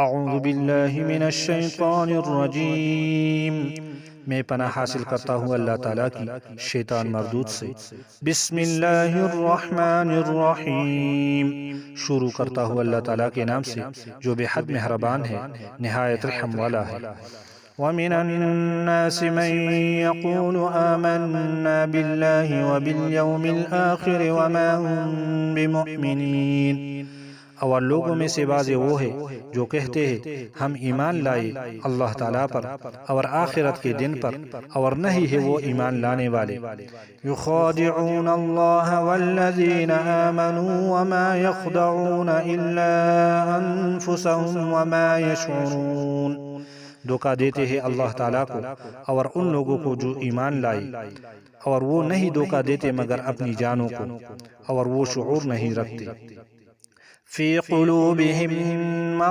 اعوذ باللہ من الشیطان الرجیم، میں پناہ حاصل کرتا ہوں اللہ تعالیٰ کی شیطان مردود سے۔ بسم اللہ الرحمن الرحیم، شروع کرتا ہوں اللہ تعالیٰ کے نام سے جو بے حد مہربان ہے، نہایت رحم والا ہے۔ وَمِنَ النَّاسِ مَن يَقُولُ آمَنَّا بِاللَّهِ وَبِالْيَوْمِ الْآخِرِ وَمَا هُم بِمُؤْمِنِينَ، اور لوگوں میں سے بعض وہ ہے جو کہتے ہیں ہم ایمان لائے اللہ تعالیٰ پر اور آخرت کے دن پر، اور نہیں ہے وہ ایمان لانے والے۔ یخادعون اللہ والذین آمنوا وما یخدعون الا انفسهم وما یشعرون، دھوکہ دیتے ہیں اللہ تعالیٰ کو اور ان لوگوں کو جو ایمان لائے، اور وہ نہیں دھوکہ دیتے مگر اپنی جانوں کو، اور وہ شعور نہیں رکھتے۔ فی قلوبہم